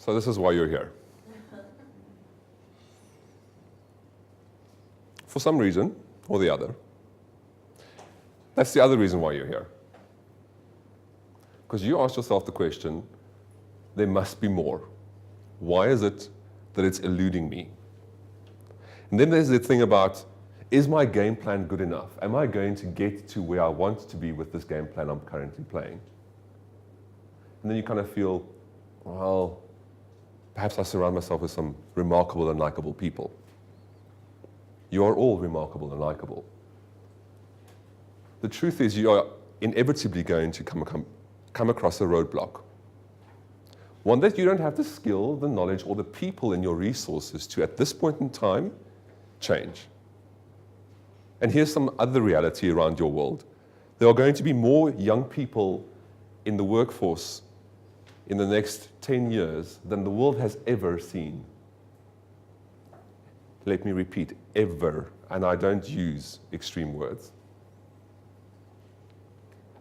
So this is why you're here. For some reason or the other. That's the other reason why you're here. Because you asked yourself the question, there must be more. Why is it that it's eluding me? And then there's the thing about, is my game plan good enough? Am I going to get to where I want to be with this game plan I'm currently playing? And then you kind of feel, well, perhaps I surround myself with some remarkable and likable people. You are all remarkable and likable. The truth is you are inevitably going to come across a roadblock. One that you don't have the skill, the knowledge, or the people in your resources to, at this point in time, change. And here's some other reality around your world. There are going to be more young people in the workforce in the next 10 years than the world has ever seen. Let me repeat, ever, and I don't use extreme words.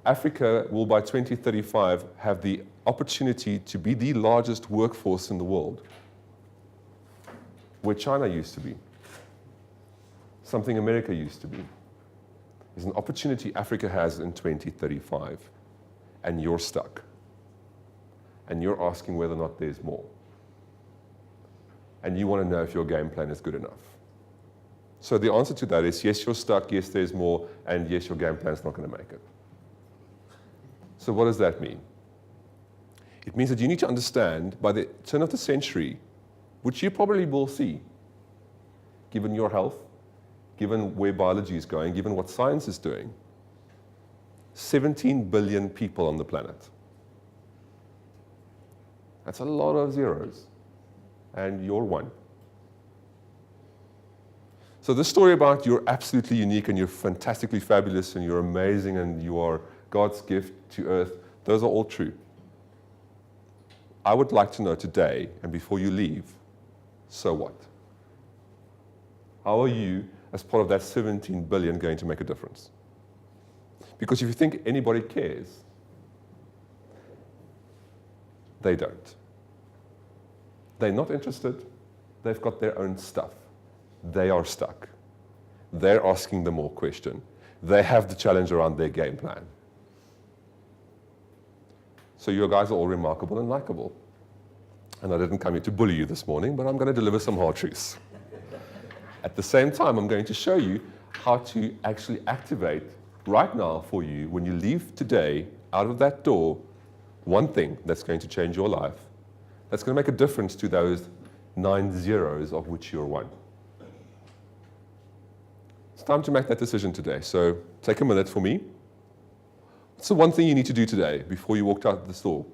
Africa will by 2035 have the opportunity to be the largest workforce in the world, where China used to be, something America used to be. There's an opportunity Africa has in 2035, and you're stuck. And you're asking whether or not there's more. And you want to know if your game plan is good enough. So the answer to that is yes, you're stuck, yes, there's more, and yes, your game plan's not going to make it. So what does that mean? It means that you need to understand by the turn of the century, which you probably will see, given your health, given where biology is going, given what science is doing, 17 billion people on the planet. That's a lot of zeros, and you're one. So this story about you're absolutely unique and you're fantastically fabulous and you're amazing and you are God's gift to earth, those are all true. I would like to know today, and before you leave, so what? How are you, as part of that 17 billion, going to make a difference? Because if you think anybody cares, they don't. They're not interested. They've got their own stuff. They are stuck. They're asking the more question. They have the challenge around their game plan. So you guys are all remarkable and likable. And I didn't come here to bully you this morning, but I'm going to deliver some hard truths. At the same time, I'm going to show you how to actually activate right now for you, when you leave today out of that door, one thing that's going to change your life, that's going to make a difference to those 9 zeros of which you're one. It's time to make that decision today. So take a minute for me. What's the one thing you need to do today before you walked out the store?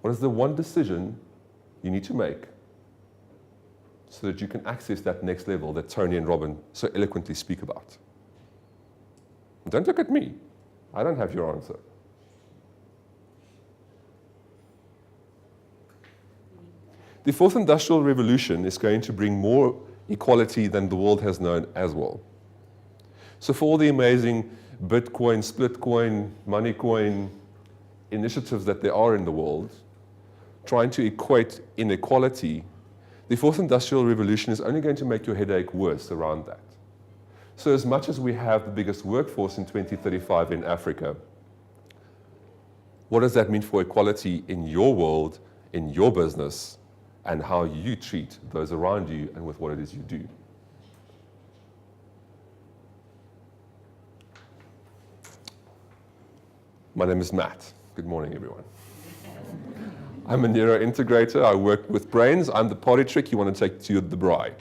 What is the one decision you need to make so that you can access that next level that Tony and Robin so eloquently speak about? Don't look at me. I don't have your answer. The fourth industrial revolution is going to bring more equality than the world has known as well. So for all the amazing Bitcoin, split coin, money coin initiatives that there are in the world, trying to equate inequality, the fourth industrial revolution is only going to make your headache worse around that. So as much as we have the biggest workforce in 2035 in Africa, what does that mean for equality in your world, in your business, and how you treat those around you and with what it is you do? My name is Matt. Good morning, everyone. I'm a neurointegrator. I work with brains. I'm the party trick you want to take to the bride.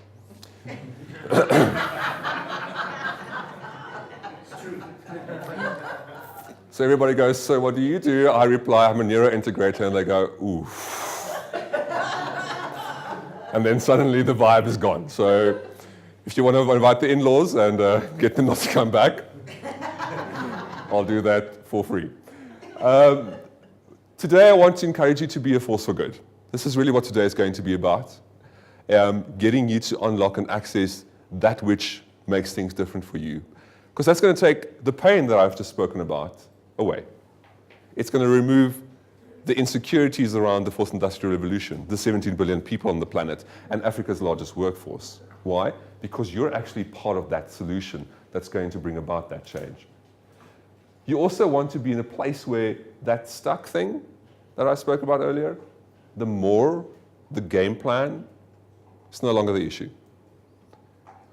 So everybody goes, so what do you do? I reply, I'm a neurointegrator, and they go, ooh. And then suddenly the vibe is gone. So if you want to invite the in-laws and get them not to come back, I'll do that for free. Today I want to encourage you to be a force for good. This is really what today is going to be about. Getting you to unlock and access that which makes things different for you. Because that's going to take the pain that I've just spoken about away. It's going to remove the insecurities around the fourth industrial revolution, the 17 billion people on the planet, and Africa's largest workforce. Why? Because you're actually part of that solution that's going to bring about that change. You also want to be in a place where that stuck thing that I spoke about earlier, the more the game plan, it's no longer the issue.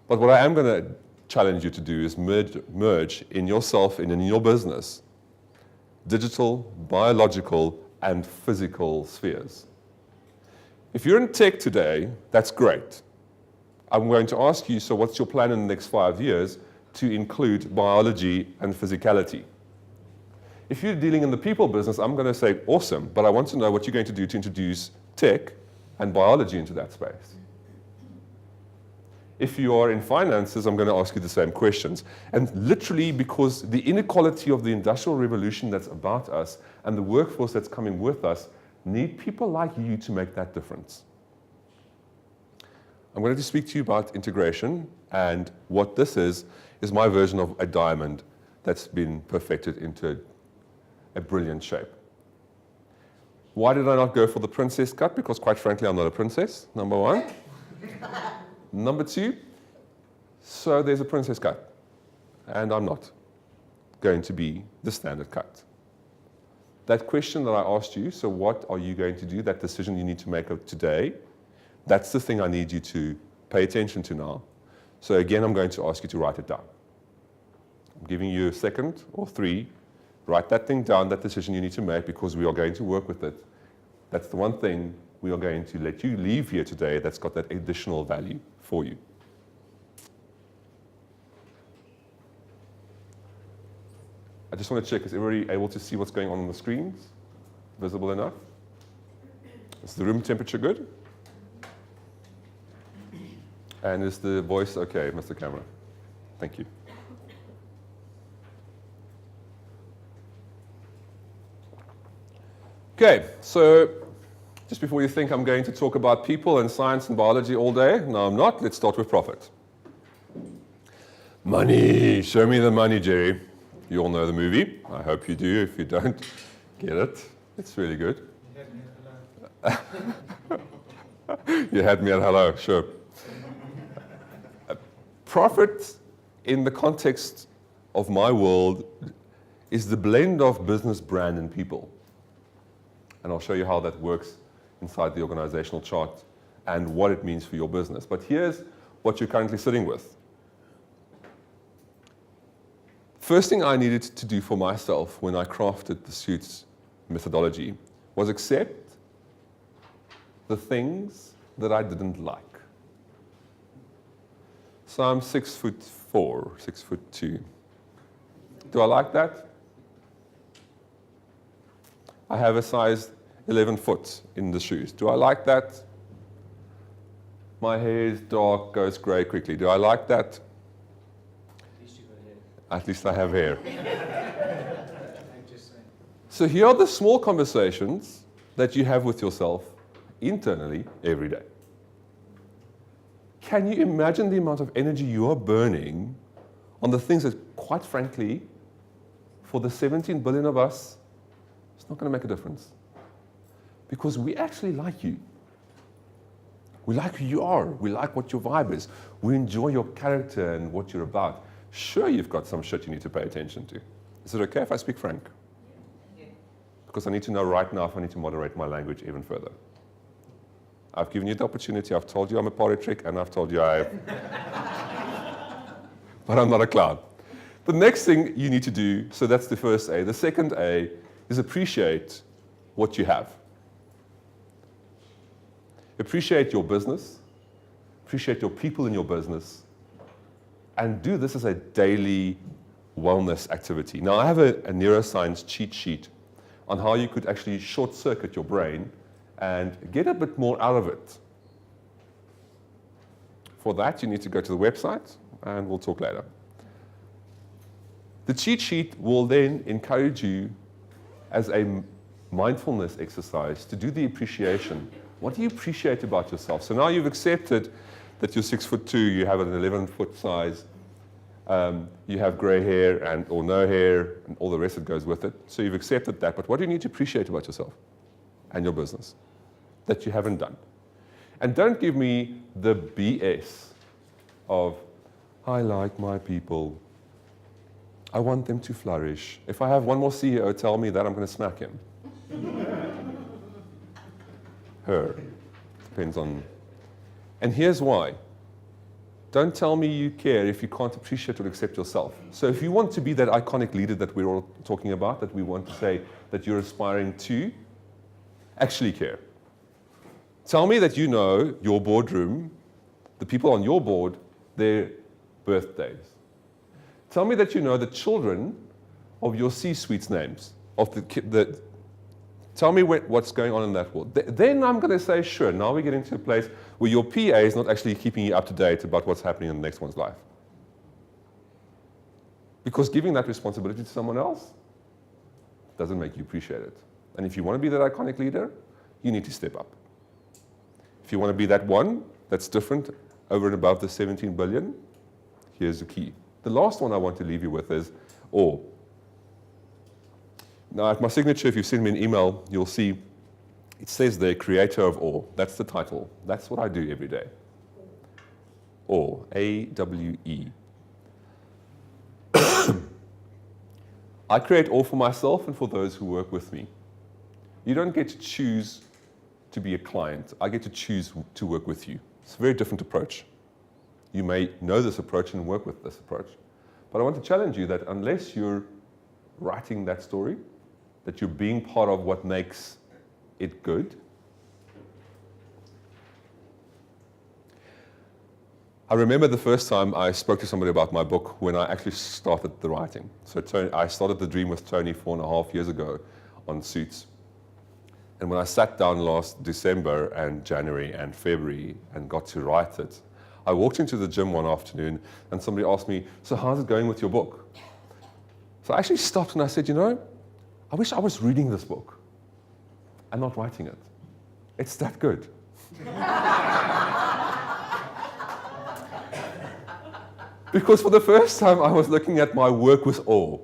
But what I am going to challenge you to do is merge in yourself and in your business digital, biological, and physical spheres. If you're in tech today, that's great. I'm going to ask you, so what's your plan in the next 5 years to include biology and physicality? If you're dealing in the people business, I'm going to say, awesome, but I want to know what you're going to do to introduce tech and biology into that space. If you are in finances, I'm going to ask you the same questions. And literally, because the inequality of the Industrial Revolution that's about us and the workforce that's coming with us need people like you to make that difference. I'm going to speak to you about integration, and what this is my version of a diamond that's been perfected into a brilliant shape. Why did I not go for the princess cut? Because quite frankly, I'm not a princess, number one. Number two, so there's a princess cut, and I'm not going to be the standard cut. That question that I asked you, so what are you going to do, that decision you need to make today, that's the thing I need you to pay attention to now. So again, I'm going to ask you to write it down. I'm giving you a second or 3. Write that thing down, that decision you need to make, because we are going to work with it. That's the one thing we are going to let you leave here today that's got that additional value for you. I just want to check, is everybody able to see what's going on the screens? Visible enough? Is the room temperature good? And is the voice okay, Mr. Camera? Thank you. Okay, so just before you think I'm going to talk about people and science and biology all day, no, I'm not. Let's start with profit. Money. Show me the money, Jerry. You all know the movie. I hope you do. If you don't, get it. It's really good. You had me at hello, sure. Profit, in the context of my world, is the blend of business, brand, and people. And I'll show you how that works inside the organizational chart and what it means for your business. But here's what you're currently sitting with. First thing I needed to do for myself when I crafted the SUITES methodology was accept the things that I didn't like. So I'm 6'4", 6'2". Do I like that? I have a size 11 foot in the shoes. Do I like that? My hair is dark, goes grey quickly. Do I like that? At least you got hair. At least I have hair. So here are the small conversations that you have with yourself internally every day. Can you imagine the amount of energy you are burning on the things that, quite frankly, for the 17 billion of us, it's not going to make a difference? Because we actually like you. We like who you are. We like what your vibe is. We enjoy your character and what you're about. Sure, you've got some shit you need to pay attention to. Is it okay if I speak frank? Yeah. Because I need to know right now if I need to moderate my language even further. I've given you the opportunity. I've told you I'm a party trick, and I've told you I have. But I'm not a clown. The next thing you need to do, so that's the first A. The second A is appreciate what you have. Appreciate your business. Appreciate your people in your business. And do this as a daily wellness activity. Now, I have a neuroscience cheat sheet on how you could actually short-circuit your brain and get a bit more out of it. For that, you need to go to the website, and we'll talk later. The cheat sheet will then encourage you as a mindfulness exercise to do the appreciation. What do you appreciate about yourself? So now you've accepted that you're 6'2", you have an 11-foot size, you have grey hair or no hair, and all the rest that goes with it. So you've accepted that, but what do you need to appreciate about yourself? and your business that you haven't done. And don't give me the BS of, I like my people. I want them to flourish. If I have one more CEO tell me that, I'm going to smack him. Her. Depends on. And here's why. Don't tell me you care if you can't appreciate or accept yourself. So if you want to be that iconic leader that we're all talking about, that we want to say that you're aspiring to, actually care. Tell me that you know your boardroom, the people on your board, their birthdays. Tell me that you know the children of your C-suite's names, of tell me what's going on in that world. Then I'm going to say, sure, now we get into a place where your PA is not actually keeping you up to date about what's happening in the next one's life. Because giving that responsibility to someone else doesn't make you appreciate it. And if you want to be that iconic leader, you need to step up. If you want to be that one that's different over and above the 17 billion, here's the key. The last one I want to leave you with is awe. Now, at my signature, if you send me an email, you'll see it says there, Creator of Awe. That's the title. That's what I do every day. Awe, A-W-E. I create awe for myself and for those who work with me. You don't get to choose to be a client. I get to choose to work with you. It's a very different approach. You may know this approach and work with this approach. But I want to challenge you that unless you're writing that story, that you're being part of what makes it good. I remember the first time I spoke to somebody about my book when I actually started the writing. So I started the dream with Tony 4.5 years ago on SUITES. And when I sat down last December and January and February and got to write it, I walked into the gym one afternoon and somebody asked me, so how's it going with your book? So I actually stopped and I said, you know, I wish I was reading this book and not writing it. It's that good. Because for the first time, I was looking at my work with awe.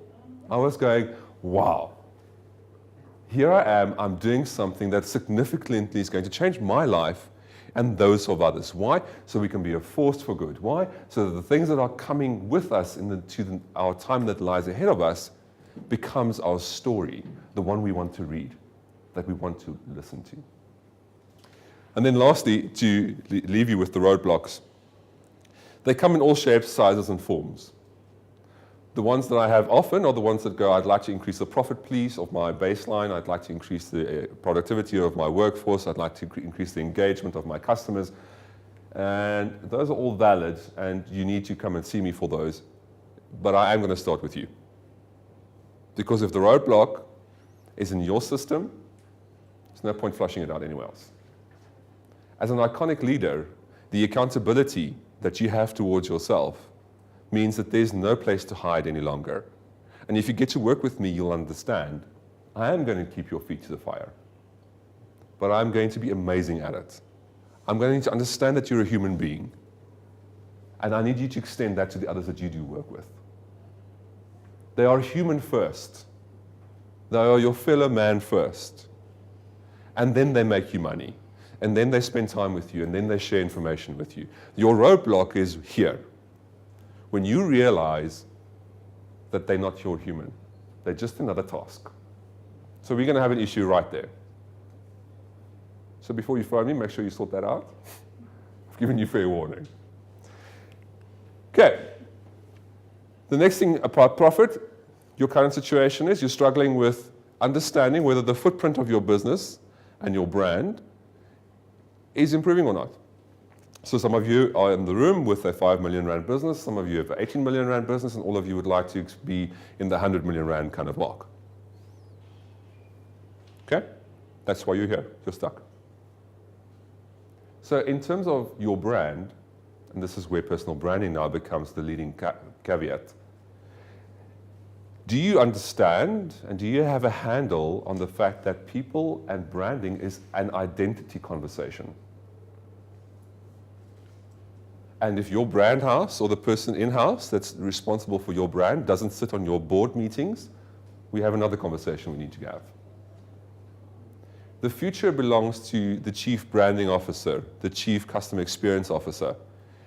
I was going, wow. Here I am, I'm doing something that significantly is going to change my life and those of others. Why? So we can be a force for good. Why? So that the things that are coming with us our time that lies ahead of us becomes our story, the one we want to read, that we want to listen to. And then lastly, to leave you with the roadblocks, they come in all shapes, sizes, and forms. The ones that I have often are the ones that go, I'd like to increase the profit, please, of my baseline. I'd like to increase the productivity of my workforce. I'd like to increase the engagement of my customers. And those are all valid, and you need to come and see me for those. But I am going to start with you. Because if the roadblock is in your system, there's no point flushing it out anywhere else. As an iconic leader, the accountability that you have towards yourself means that there's no place to hide any longer. And if you get to work with me, you'll understand, I am going to keep your feet to the fire. But I'm going to be amazing at it. I'm going to understand that you're a human being. And I need you to extend that to the others that you do work with. They are human first. They are your fellow man first. And then they make you money. And then they spend time with you. And then they share information with you. Your roadblock is here. When you realize that they're not your human. They're just another task. So we're going to have an issue right there. So before you phone me, make sure you sort that out. I've given you fair warning. Okay. The next thing about profit, your current situation is you're struggling with understanding whether the footprint of your business and your brand is improving or not. So some of you are in the room with a 5 million rand business, some of you have an 18 million rand business, and all of you would like to be in the 100 million rand kind of mark. Okay? That's why you're here. You're stuck. So in terms of your brand, and this is where personal branding now becomes the leading caveat, do you understand and do you have a handle on the fact that people and branding is an identity conversation? And if your brand house or the person in-house that's responsible for your brand doesn't sit on your board meetings, we have another conversation we need to have. The future belongs to the chief branding officer, the chief customer experience officer,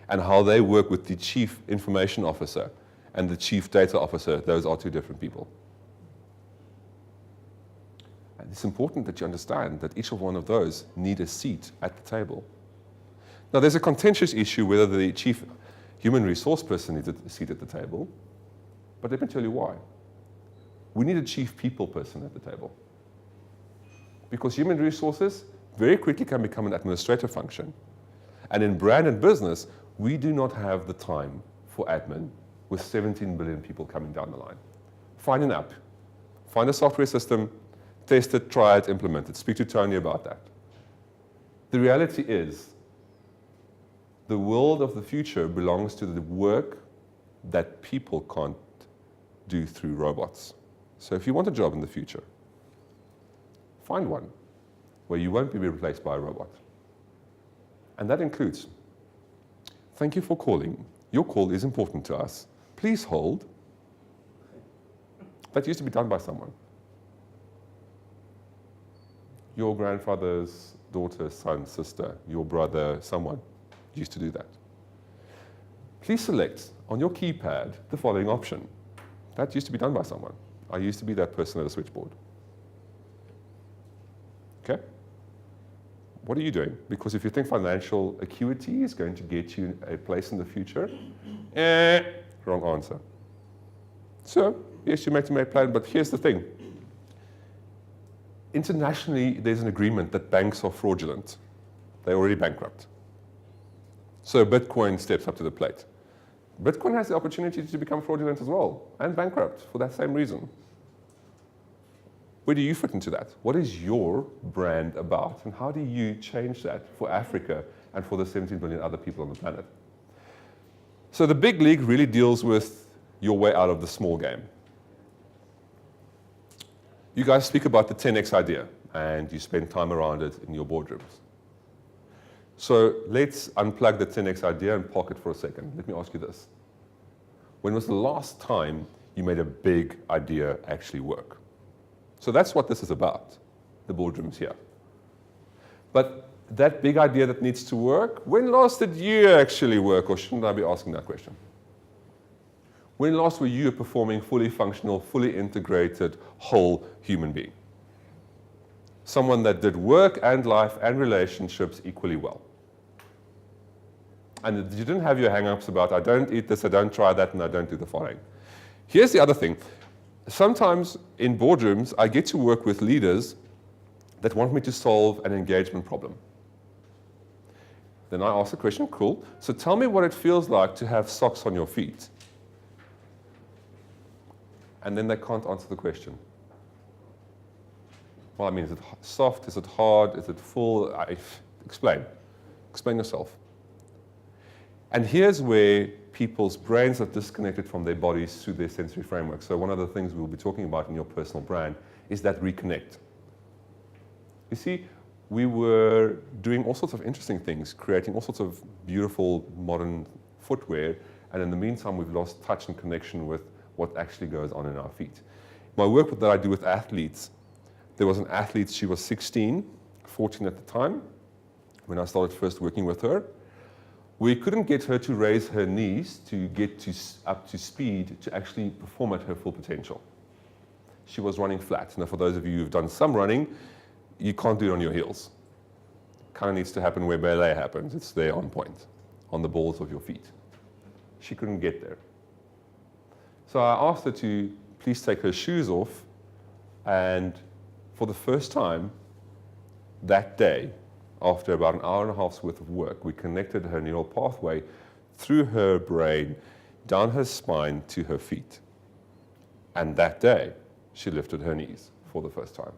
and how they work with the chief information officer and the chief data officer. Those are two different people. And it's important that you understand that each of one of those need a seat at the table. Now, there's a contentious issue whether the chief human resource person needs a seat at the table, but let me tell you why. We need a chief people person at the table. Because human resources very quickly can become an administrative function. And in brand and business, we do not have the time for admin with 17 billion people coming down the line. Find an app, find a software system, test it, try it, implement it. Speak to Tony about that. The reality is, the world of the future belongs to the work that people can't do through robots. So if you want a job in the future, find one where you won't be replaced by a robot. And that includes, thank you for calling. Your call is important to us. Please hold. That used to be done by someone. Your grandfather's daughter, son, sister, your brother, someone used to do that. Please select on your keypad the following option. That used to be done by someone. I used to be that person at a switchboard. Okay? What are you doing? Because if you think financial acuity is going to get you a place in the future, wrong answer. So, yes, you make a plan, but here's the thing. Internationally, there's an agreement that banks are fraudulent. They're already bankrupt. So Bitcoin steps up to the plate. Bitcoin has the opportunity to become fraudulent as well, and bankrupt for that same reason. Where do you fit into that? What is your brand about, and how do you change that for Africa and for the 17 billion other people on the planet? So the big league really deals with your way out of the small game. You guys speak about the 10x idea, and you spend time around it in your boardrooms. So let's unplug the 10x idea and park it for a second. Let me ask you this. When was the last time you made a big idea actually work? So that's what this is about, the boardrooms here. But that big idea that needs to work, when last did you actually work, or shouldn't I be asking that question? When last were you a performing, fully functional, fully integrated, whole human being? Someone that did work and life and relationships equally well. And you didn't have your hang-ups about, I don't eat this, I don't try that, and I don't do the following. Here's the other thing. Sometimes in boardrooms, I get to work with leaders that want me to solve an engagement problem. Then I ask the question, cool, so tell me what it feels like to have socks on your feet. And then they can't answer the question. Well, I mean, is it soft? Is it hard? Is it full? Explain. Explain yourself. And here's where people's brains are disconnected from their bodies through their sensory framework. So one of the things we'll be talking about in your personal brand is that reconnect. You see, we were doing all sorts of interesting things, creating all sorts of beautiful modern footwear, and in the meantime, we've lost touch and connection with what actually goes on in our feet. My work that I do with athletes, there was an athlete, she was 16, 14 at the time, when I started first working with her. We couldn't get her to raise her knees to get up to speed to actually perform at her full potential. She was running flat. Now, for those of you who've done some running, you can't do it on your heels. Kind of needs to happen where ballet happens. It's there on point, on the balls of your feet. She couldn't get there. So I asked her to please take her shoes off, and for the first time that day, after about an hour and a half's worth of work, we connected her neural pathway through her brain, down her spine to her feet. And that day, she lifted her knees for the first time.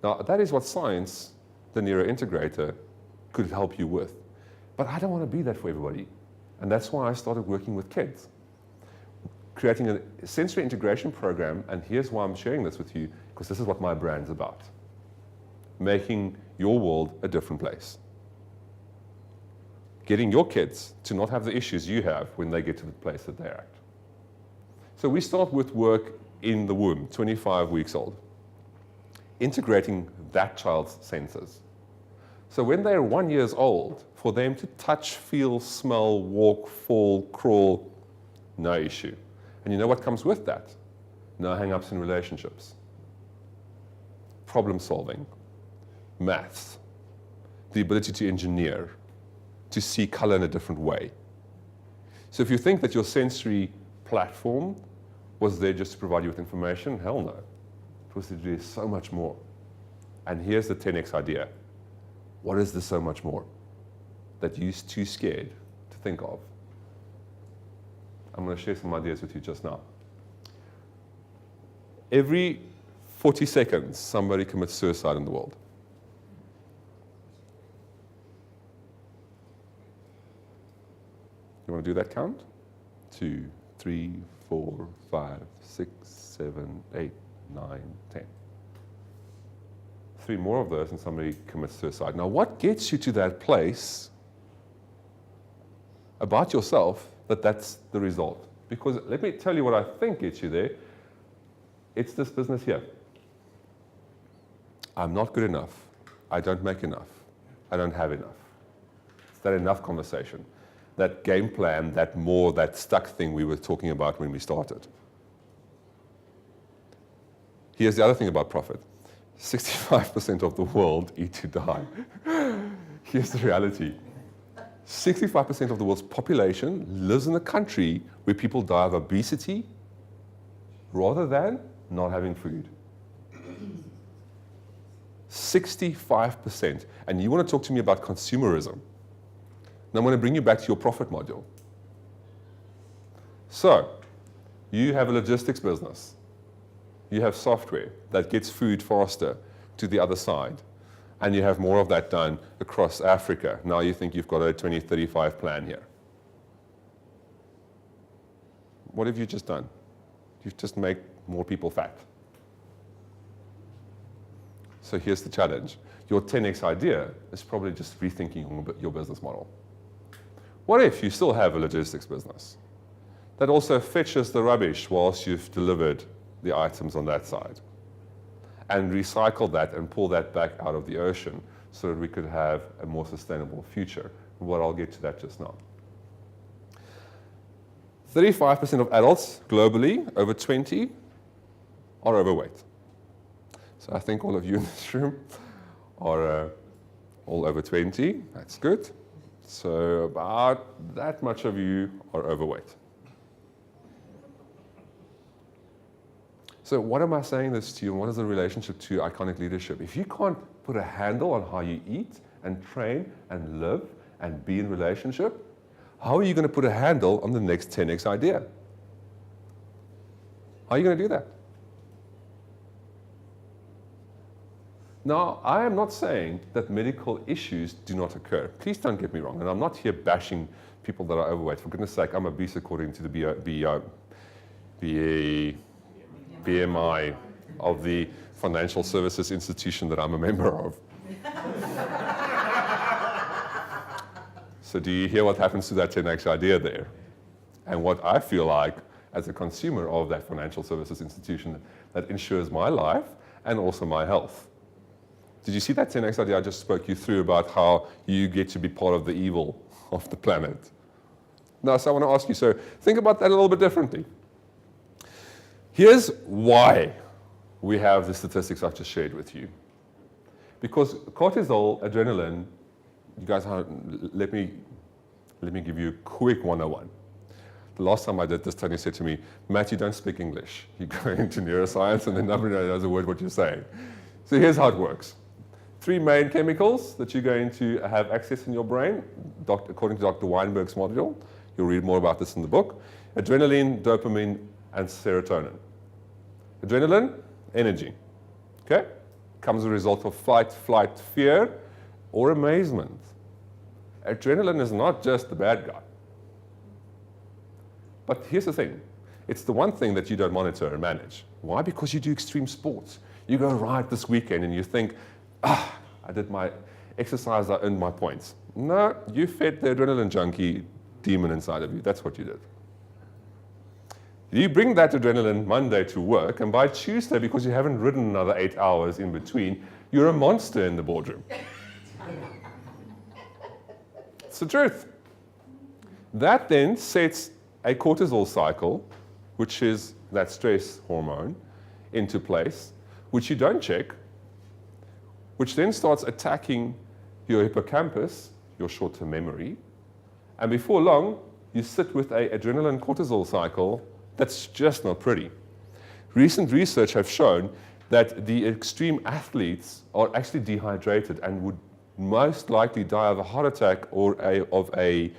Now, that is what science, the neurointegrator, could help you with. But I don't want to be that for everybody. And that's why I started working with kids, creating a sensory integration program. And here's why I'm sharing this with you, because this is what my brand's about. Making your world a different place. Getting your kids to not have the issues you have when they get to the place that they're at. So we start with work in the womb, 25 weeks old. integrating that child's senses. So when they're 1 year old, for them to touch, feel, smell, walk, fall, crawl, no issue. And you know what comes with that? No hang-ups in relationships. Problem solving, maths, the ability to engineer, to see color in a different way. So if you think that your sensory platform was there just to provide you with information, hell no. It was to do so much more. And here's the 10x idea. What is the so much more that you're too scared to think of? I'm going to share some ideas with you just now. Every 40 seconds, somebody commits suicide in the world. You want to do that count? 2, 3, 4, 5, 6, 7, 8, 9, 10. 3 more of those and somebody commits suicide. Now, what gets you to that place about yourself that that's the result? Because let me tell you what I think gets you there. It's this business here. I'm not good enough. I don't make enough. I don't have enough. It's that enough conversation. That game plan, that more, that stuck thing we were talking about when we started. Here's the other thing about profit. 65% of the world eat to die. Here's the reality. 65% of the world's population lives in a country where people die of obesity rather than not having food. 65%. And you want to talk to me about consumerism. Now I'm going to bring you back to your profit module. So, you have a logistics business. You have software that gets food faster to the other side. And you have more of that done across Africa. Now you think you've got a 2035 plan here. What have you just done? You've just made more people fat. So here's the challenge. Your 10x idea is probably just rethinking your business model. What if you still have a logistics business that also fetches the rubbish whilst you've delivered the items on that side and recycle that and pull that back out of the ocean so that we could have a more sustainable future? Well, I'll get to that just now. 35% of adults globally over 20 are overweight. So I think all of you in this room are all over 20. That's good. So about that much of you are overweight. So what am I saying this to you, and what is the relationship to iconic leadership? If you can't put a handle on how you eat and train and live and be in relationship, how are you going to put a handle on the next 10x idea? How are you going to do that? Now, I am not saying that medical issues do not occur. Please don't get me wrong. And I'm not here bashing people that are overweight. For goodness sake, I'm obese according to the BMI of the financial services institution that I'm a member of. So do you hear what happens to that 10x idea there? And what I feel like as a consumer of that financial services institution that insures my life and also my health. Did you see that 10x idea I just spoke you through about how you get to be part of the evil of the planet? Now, so I want to ask you, so think about that a little bit differently. Here's why we have the statistics I've just shared with you. Because cortisol, adrenaline, you guys, let me give you a quick 101. The last time I did this, Tony said to me, Matt, you don't speak English. You go into neuroscience and then nobody knows a word what you're saying. So here's how it works. 3 main chemicals that you're going to have access in your brain, according to Dr. Weinberg's module. You'll read more about this in the book. Adrenaline, dopamine, and serotonin. Adrenaline, energy. Okay? Comes as a result of fight, flight, fear, or amazement. Adrenaline is not just the bad guy. But here's the thing. It's the one thing that you don't monitor and manage. Why? Because you do extreme sports. You go ride this weekend and you think, I did my exercise, I earned my points. No, you fed the adrenaline junkie demon inside of you. That's what you did. You bring that adrenaline Monday to work, and by Tuesday, because you haven't ridden another 8 hours in between, you're a monster in the boardroom. It's the truth. That then sets a cortisol cycle, which is that stress hormone, into place, which you don't check, which then starts attacking your hippocampus, your short-term memory, and before long, you sit with an adrenaline cortisol cycle that's just not pretty. Recent research have shown that the extreme athletes are actually dehydrated and would most likely die of a heart attack or of a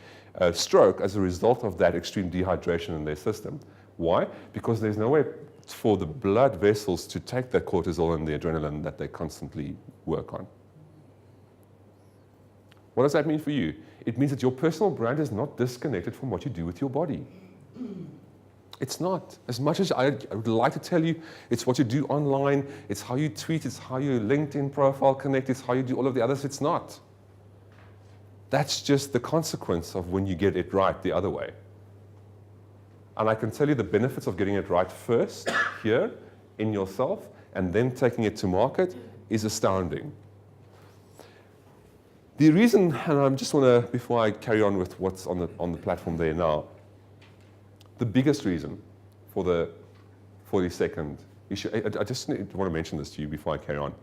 stroke as a result of that extreme dehydration in their system. Why? Because there's no way for the blood vessels to take that cortisol and the adrenaline that they constantly work on. What does that mean for you? It means that your personal brand is not disconnected from what you do with your body. It's not. As much as I would like to tell you, it's what you do online, it's how you tweet, it's how your LinkedIn profile connect, it's how you do all of the others, it's not. That's just the consequence of when you get it right the other way. And I can tell you the benefits of getting it right first, here, in yourself, and then taking it to market is astounding. The reason, and I just want to, before I carry on with what's on the platform there now, the biggest reason for the 40-second issue, I just want to mention this to you before I carry on.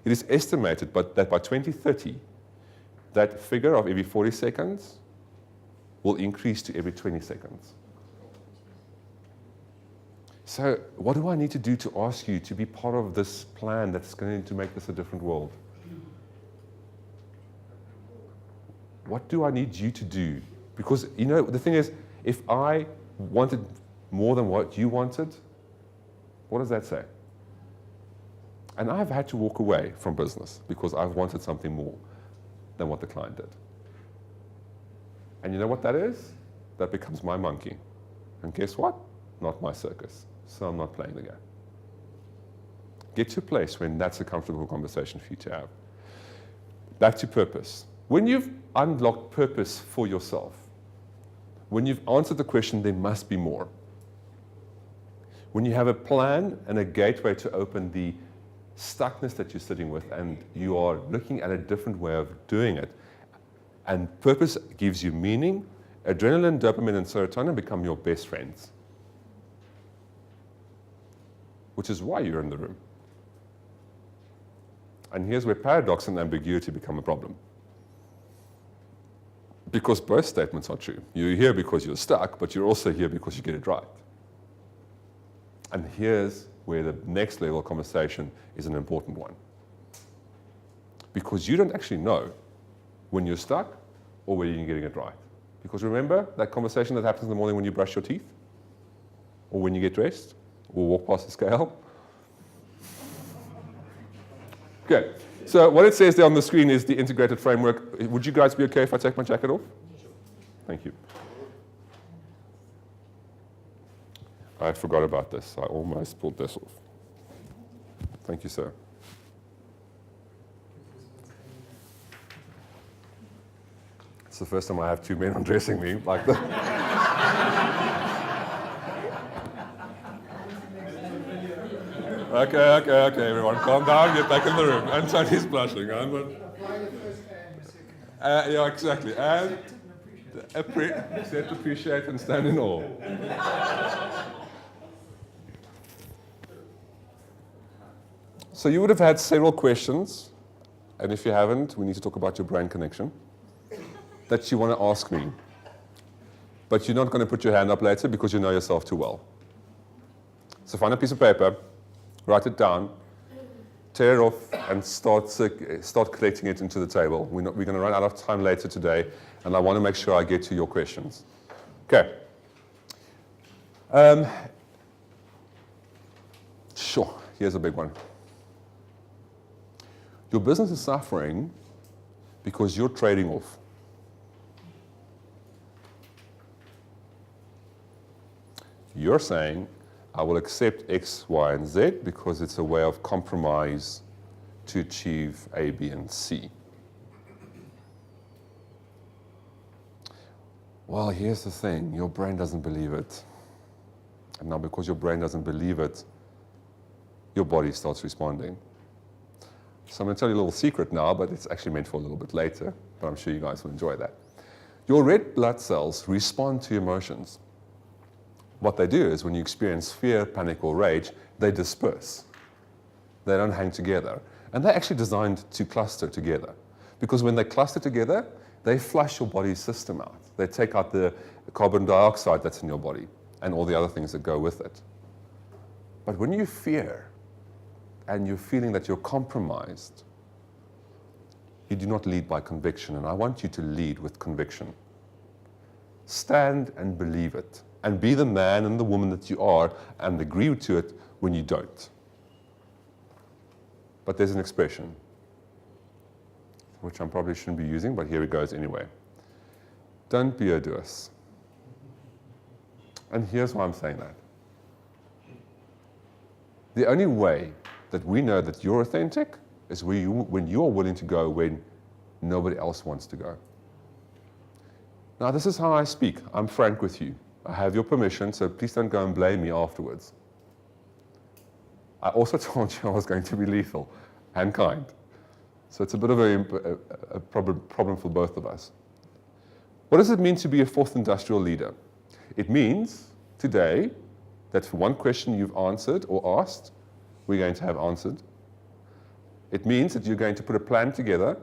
It is estimated that by 2030, that figure of every 40 seconds will increase to every 20 seconds. So what do I need to do to ask you to be part of this plan that's going to make this a different world? What do I need you to do? Because, you know, the thing is, if I wanted more than what you wanted, what does that say? And I've had to walk away from business because I've wanted something more than what the client did. And you know what that is? That becomes my monkey. And guess what? Not my circus. So I'm not playing the game. Get to a place when that's a comfortable conversation for you to have. Back to purpose. When you've unlocked purpose for yourself, when you've answered the question, there must be more. When you have a plan and a gateway to open the stuckness that you're sitting with and you are looking at a different way of doing it, and purpose gives you meaning, adrenaline, dopamine, and serotonin become your best friends. Which is why you're in the room. And here's where paradox and ambiguity become a problem. Because both statements are true. You're here because you're stuck, but you're also here because you get it right. And here's where the next level conversation is an important one. Because you don't actually know when you're stuck or whether you're getting it right. Because remember that conversation that happens in the morning when you brush your teeth? Or when you get dressed? Or walk past the scale? Okay. So what it says there on the screen is the integrated framework. Would you guys be okay if I take my jacket off? Thank you. I forgot about this. I almost pulled this off. Thank you, sir. It's the first time I have two men undressing me like that. Okay, everyone, calm down, get back in the room. Anthony's blushing. Yeah, exactly. And accept, appreciate, and stand in awe. So you would have had several questions, and if you haven't, we need to talk about your brain connection, that you want to ask me. But you're not going to put your hand up later because you know yourself too well. So find a piece of paper, write it down, tear it off, and start collecting it into the table. We're going to run out of time later today, and I want to make sure I get to your questions. Okay. Sure, here's a big one. Your business is suffering because you're trading off. You're saying, I will accept X, Y, and Z because it's a way of compromise to achieve A, B, and C. Well, here's the thing. Your brain doesn't believe it. And now because your brain doesn't believe it, your body starts responding. So I'm going to tell you a little secret now, but it's actually meant for a little bit later, but I'm sure you guys will enjoy that. Your red blood cells respond to emotions. What they do is when you experience fear, panic, or rage, they disperse. They don't hang together. And they're actually designed to cluster together. Because when they cluster together, they flush your body's system out. They take out the carbon dioxide that's in your body and all the other things that go with it. But when you fear and you're feeling that you're compromised, you do not lead by conviction, and I want you to lead with conviction. Stand and believe it, and be the man and the woman that you are, and agree to it when you don't. But there's an expression, which I probably shouldn't be using, but here it goes anyway. Don't be odious. And here's why I'm saying that. The only way that we know that you're authentic is when you're willing to go when nobody else wants to go. Now, this is how I speak. I'm frank with you. I have your permission, so please don't go and blame me afterwards. I also told you I was going to be lethal and kind. So it's a bit of a problem for both of us. What does it mean to be a fourth industrial leader? It means today that for one question you've answered or asked, we're going to have answered. It means that you're going to put a plan together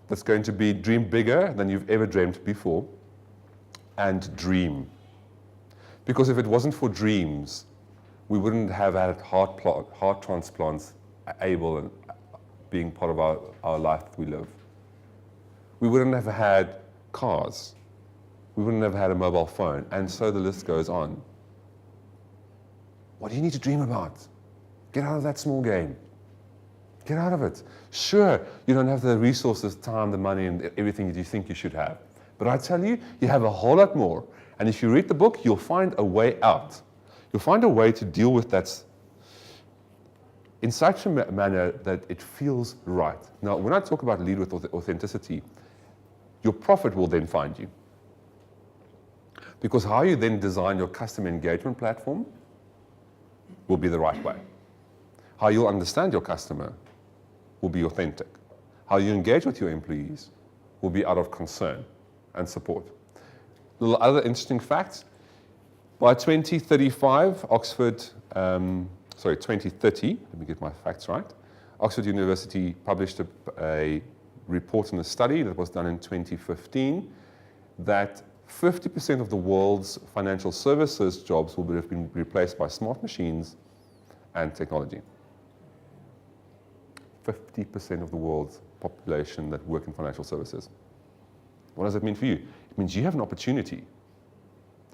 that's going to be dream bigger than you've ever dreamed before, and dream. Because if it wasn't for dreams, we wouldn't have had heart transplants able and being part of our life that we live. We wouldn't have had cars. We wouldn't have had a mobile phone, and so the list goes on. What do you need to dream about? Get out of that small game. Get out of it. Sure, you don't have the resources, time, the money, and everything that you think you should have. But I tell you, you have a whole lot more. And if you read the book, you'll find a way out. You'll find a way to deal with that in such a manner that it feels right. Now, when I talk about lead with authenticity, your profit will then find you. Because how you then design your customer engagement platform will be the right way. How you'll understand your customer will be authentic. How you engage with your employees will be out of concern and support. Little other interesting facts. By 2035, 2030, let me get my facts right, Oxford University published a report and a study that was done in 2015 that 50% of the world's financial services jobs will have been replaced by smart machines and technology. 50% of the world's population that work in financial services. What does that mean for you? It means you have an opportunity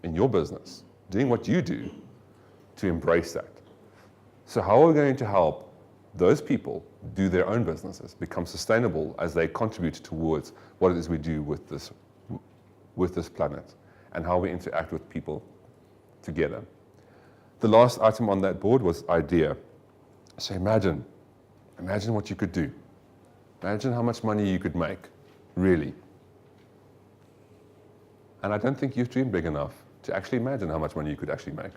in your business, doing what you do, to embrace that. So how are we going to help those people do their own businesses, become sustainable as they contribute towards what it is we do with this planet, and how we interact with people together? The last item on that board was idea. So imagine what you could do. Imagine how much money you could make, really. And I don't think you've dreamed big enough to actually imagine how much money you could actually make.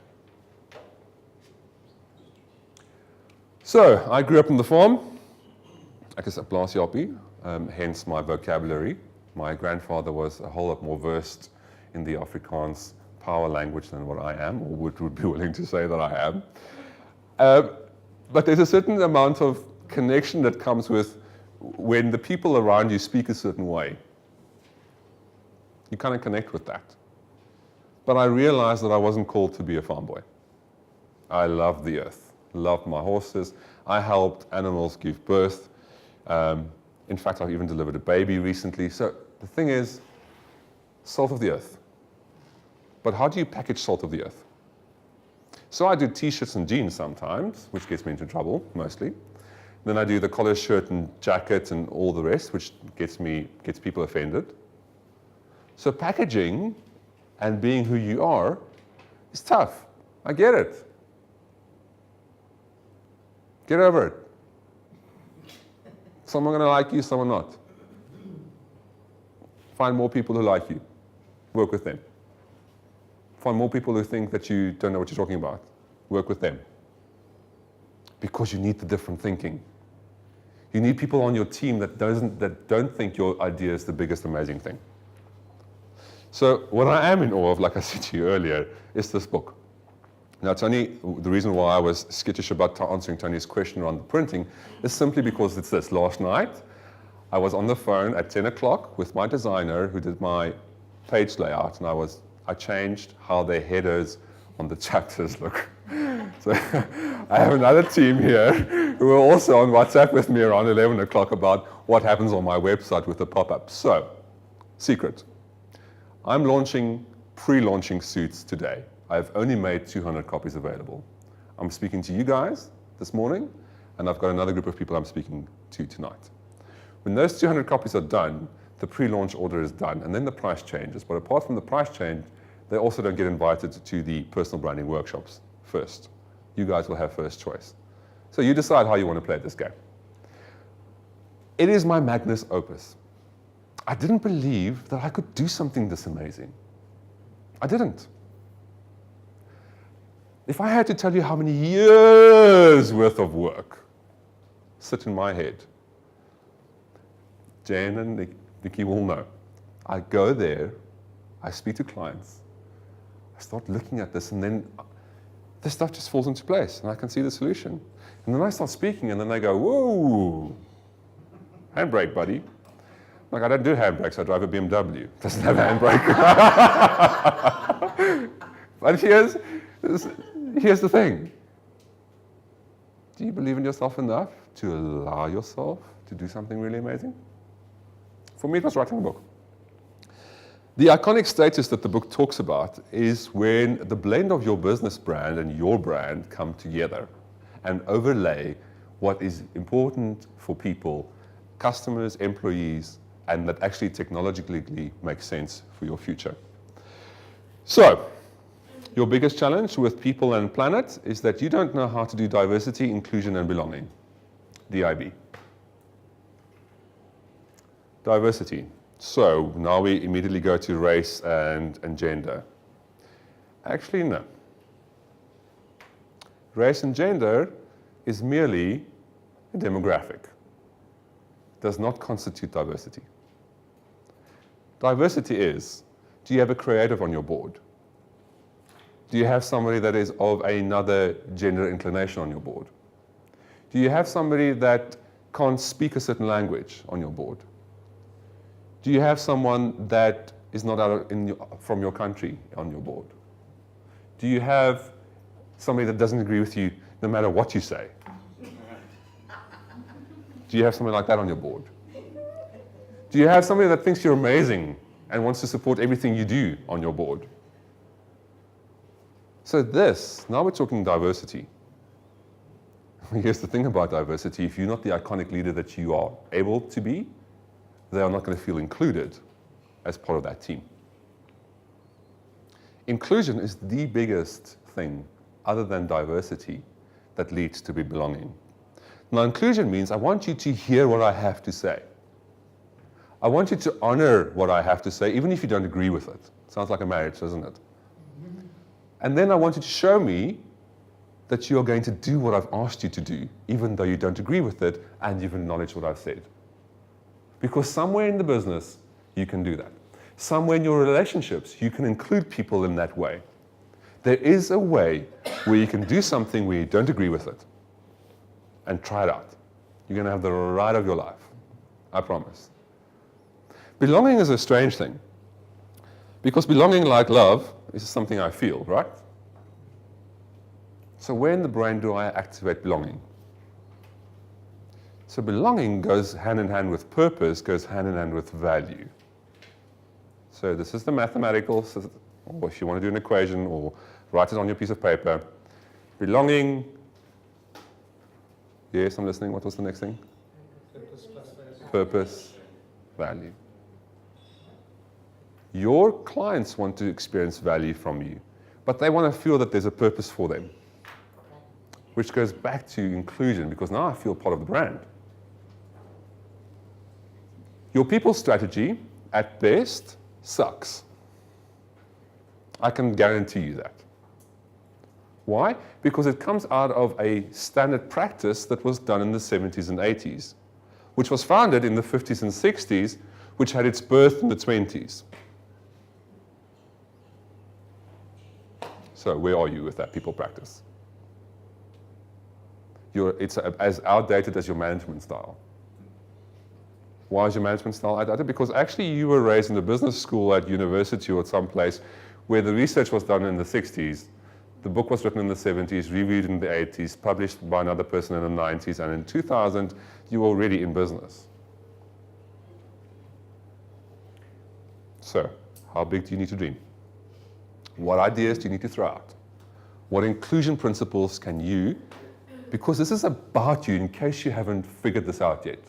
So, I grew up on the farm. Ek is 'n plaasjappie, hence my vocabulary. My grandfather was a whole lot more versed in the Afrikaans power language than what I am, or would be willing to say that I am. But there's a certain amount of connection that comes with when the people around you speak a certain way. You kind of connect with that. But I realized that I wasn't called to be a farm boy. I loved the earth, loved my horses. I helped animals give birth. In fact, I've even delivered a baby recently. So the thing is, salt of the earth. But how do you package salt of the earth? So I do t-shirts and jeans sometimes, which gets me into trouble, mostly. Then I do the collar shirt and jacket and all the rest, which gets people offended. So packaging and being who you are is tough. I get it. Get over it. Some are going to like you, some are not. Find more people who like you. Work with them. Find more people who think that you don't know what you're talking about. Work with them. Because you need the different thinking. You need people on your team that don't think your idea is the biggest amazing thing. So what I am in awe of, like I said to you earlier, is this book. Now, Tony, the reason why I was skittish about answering Tony's question around the printing is simply because it's this. Last night, I was on the phone at 10 o'clock with my designer who did my page layout, and I changed how their headers on the chapters look. So I have another team here who are also on WhatsApp with me around 11 o'clock about what happens on my website with the pop-up. So, secret. I'm pre-launching Suites today. I've only made 200 copies available. I'm speaking to you guys this morning, and I've got another group of people I'm speaking to tonight. When those 200 copies are done, the pre-launch order is done, and then the price changes. But apart from the price change, they also don't get invited to the personal branding workshops first. You guys will have first choice. So you decide how you want to play this game. It is my magnus opus. I didn't believe that I could do something this amazing. I didn't. If I had to tell you how many years worth of work sit in my head, Jen and Nikki will know. I go there, I speak to clients, I start looking at this, and then this stuff just falls into place, and I can see the solution. And then I start speaking, and then they go, whoa, handbrake, buddy. Like, I don't do handbrakes, I drive a BMW. It doesn't have a handbrake. But here's the thing. Do you believe in yourself enough to allow yourself to do something really amazing? For me, it was writing a book. The iconic status that the book talks about is when the blend of your business brand and your brand come together and overlay what is important for people, customers, employees, and that actually technologically makes sense for your future. So, your biggest challenge with people and planet is that you don't know how to do diversity, inclusion, and belonging. DIB. Diversity. So now we immediately go to race and gender. Actually, no. Race and gender is merely a demographic. Does not constitute diversity. Diversity is, do you have a creative on your board? Do you have somebody that is of another gender inclination on your board? Do you have somebody that can't speak a certain language on your board? Do you have someone that is not from your country on your board? Do you have somebody that doesn't agree with you no matter what you say? Do you have somebody like that on your board? Do you have somebody that thinks you're amazing and wants to support everything you do on your board? So now we're talking diversity. Here's the thing about diversity. If you're not the iconic leader that you are able to be, they are not going to feel included as part of that team. Inclusion is the biggest thing, other than diversity, that leads to belonging. Now, inclusion means I want you to hear what I have to say. I want you to honor what I have to say, even if you don't agree with it. Sounds like a marriage, doesn't it? And then I want you to show me that you are going to do what I've asked you to do, even though you don't agree with it, and you've acknowledged what I've said. Because somewhere in the business, you can do that. Somewhere in your relationships, you can include people in that way. There is a way where you can do something where you don't agree with it, and try it out. You're going to have the ride of your life. I promise. Belonging is a strange thing. Because belonging, like love, is something I feel, right? So where in the brain do I activate belonging? So belonging goes hand in hand with purpose, goes hand in hand with value. So this is the mathematical, or if you want to do an equation or write it on your piece of paper. Belonging, yes, I'm listening. What was the next thing? Purpose plus value. Purpose, value. Your clients want to experience value from you, but they want to feel that there's a purpose for them, which goes back to inclusion, because now I feel part of the brand. Your people strategy, at best, sucks. I can guarantee you that. Why? Because it comes out of a standard practice that was done in the 70s and 80s, which was founded in the 50s and 60s, which had its birth in the 20s. So where are you with that people practice? It's as outdated as your management style. Why is your management style outdated? Because actually you were raised in a business school at university or someplace where the research was done in the 60s, the book was written in the 70s, reviewed in the 80s, published by another person in the 90s, and in 2000 you were already in business. So, how big do you need to dream? What ideas do you need to throw out? What inclusion principles can you, because this is about you in case you haven't figured this out yet.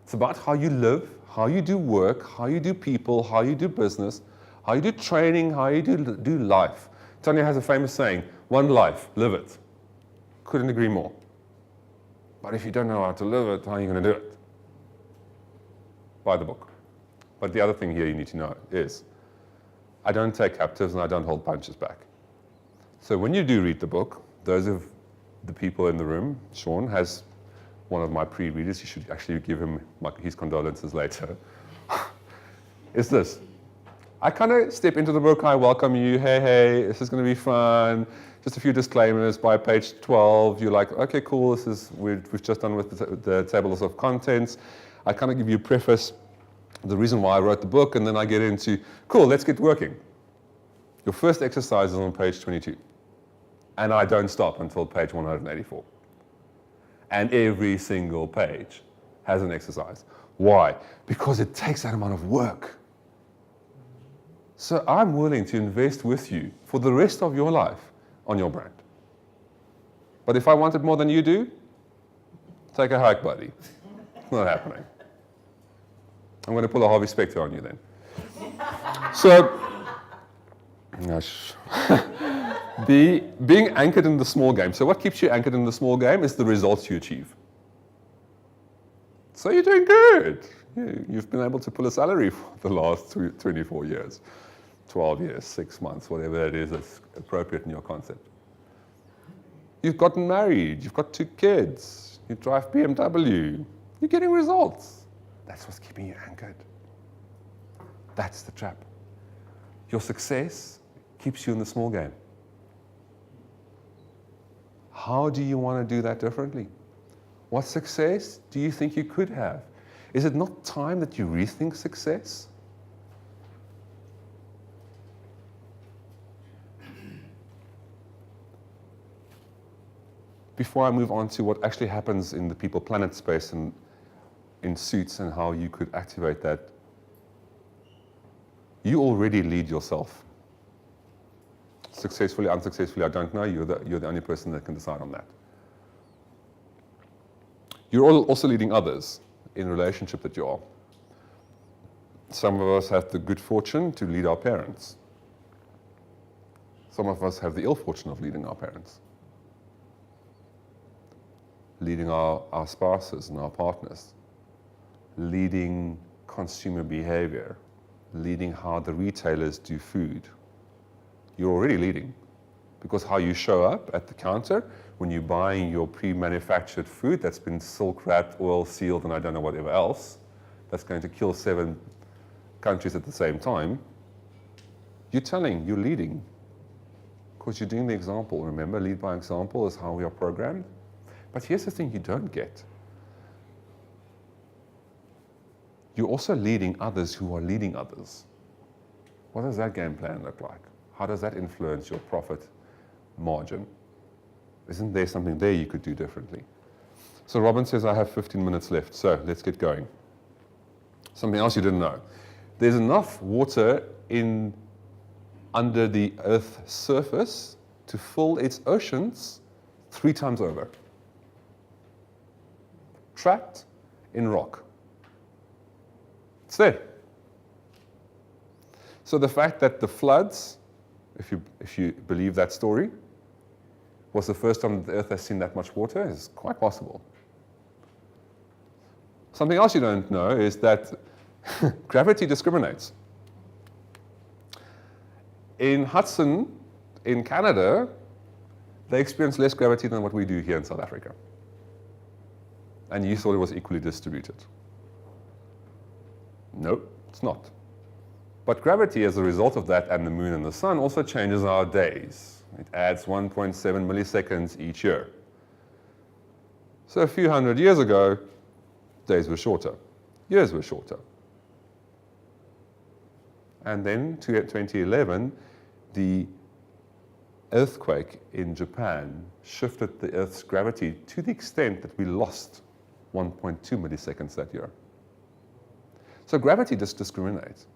It's about how you live, how you do work, how you do people, how you do business, how you do training, how you do life. Tanya has a famous saying, one life, live it. Couldn't agree more. But if you don't know how to live it, how are you going to do it? Buy the book. But the other thing here you need to know is, I don't take captives and I don't hold punches back. So when you do read the book, those of the people in the room, Sean has one of my pre-readers, you should actually give him his condolences later, is this. I kind of step into the book, I welcome you, hey, this is going to be fun, just a few disclaimers. By page 12, you're like, okay, cool, we've just done with the tables of contents. I kind of give you a preface, the reason why I wrote the book, and then I get into, cool, let's get working. Your first exercise is on page 22. And I don't stop until page 184. And every single page has an exercise. Why? Because it takes that amount of work. So I'm willing to invest with you for the rest of your life on your brand. But if I want it more than you do, take a hike, buddy. It's not happening. I'm going to pull a Harvey Specter on you then. So, being anchored in the small game. So what keeps you anchored in the small game is the results you achieve. So you're doing good. You've been able to pull a salary for the last 24 years, 12 years, 6 months, whatever that is that's appropriate in your concept. You've gotten married, you've got 2 kids, you drive BMW, you're getting results. That's what's keeping you anchored. That's the trap. Your success keeps you in the small game. How do you want to do that differently? What success do you think you could have? Is it not time that you rethink success? Before I move on to what actually happens in the people planet space and in SUITES and how you could activate that, you already lead yourself. Successfully, unsuccessfully, I don't know. You're the only person that can decide on that. You're also leading others in relationship that you are. Some of us have the good fortune to lead our parents. Some of us have the ill fortune of leading our parents. Leading our spouses and our partners. Leading consumer behavior. Leading how the retailers do food. You're already leading, because how you show up at the counter when you're buying your pre-manufactured food that's been silk wrapped, oil sealed, and I don't know whatever else, that's going to kill 7 countries at the same time, you're leading, because you're doing the example. Remember, lead by example is how we are programmed. But here's the thing you don't get. You're also leading others who are leading others. What does that game plan look like? How does that influence your profit margin? Isn't there something there you could do differently? So Robin says, I have 15 minutes left, so let's get going. Something else you didn't know. There's enough water under the Earth's surface to fill its oceans 3 times over. Trapped in rock. It's there. So the fact that the floods, if you believe that story, was the first time that the Earth has seen that much water is quite possible. Something else you don't know is that gravity discriminates. In Hudson, in Canada, they experience less gravity than what we do here in South Africa. And you thought it was equally distributed. No, it's not. But gravity, as a result of that, and the moon and the sun, also changes our days. It adds 1.7 milliseconds each year. So a few hundred years ago, days were shorter, years were shorter. And then, to 2011, the earthquake in Japan shifted the Earth's gravity to the extent that we lost 1.2 milliseconds that year. So gravity just discriminates.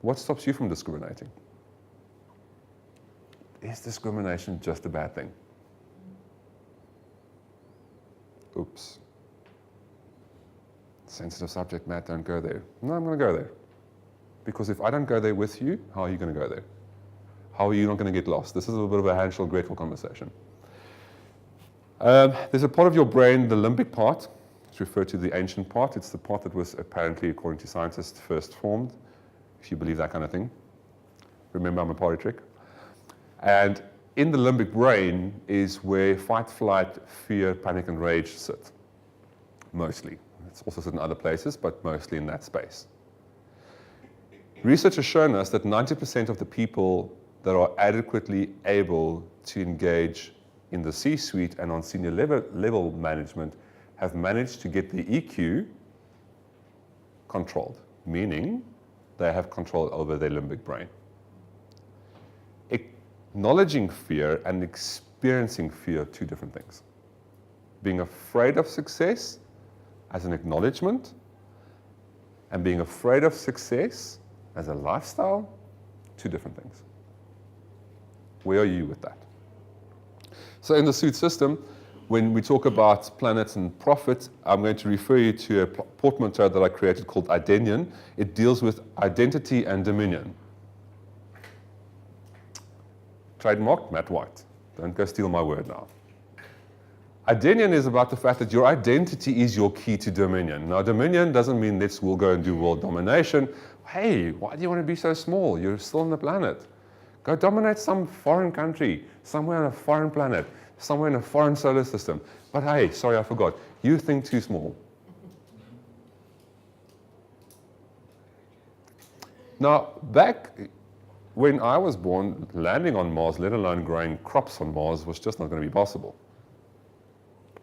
What stops you from discriminating? Is discrimination just a bad thing? Oops. Sensitive subject, Matt, don't go there. No, I'm going to go there. Because if I don't go there with you, how are you going to go there? How are you not going to get lost? This is a little bit of a Hansel Gretel conversation. There's a part of your brain, the limbic part. It's referred to the ancient part. It's the part that was apparently, according to scientists, first formed, if you believe that kind of thing. Remember, I'm a party trick. And in the limbic brain is where fight, flight, fear, panic, and rage sit. Mostly. It's also sit in other places, but mostly in that space. Research has shown us that 90% of the people that are adequately able to engage in the C-suite and on senior level management have managed to get the EQ controlled, meaning they have control over their limbic brain. Acknowledging fear and experiencing fear are two different things. Being afraid of success as an acknowledgement and being afraid of success as a lifestyle, two different things. Where are you with that? So in the SUITES system, when we talk about planets and profit, I'm going to refer you to a portmanteau that I created called Idenion. It deals with identity and dominion. Trademarked, Matt White. Don't go steal my word now. Idenion is about the fact that your identity is your key to dominion. Now, dominion doesn't mean we'll go and do world domination. Hey, why do you want to be so small? You're still on the planet. Go dominate some foreign country, somewhere on a foreign planet, somewhere in a foreign solar system. But hey, sorry, I forgot. You think too small. Now, back when I was born, landing on Mars, let alone growing crops on Mars, was just not going to be possible.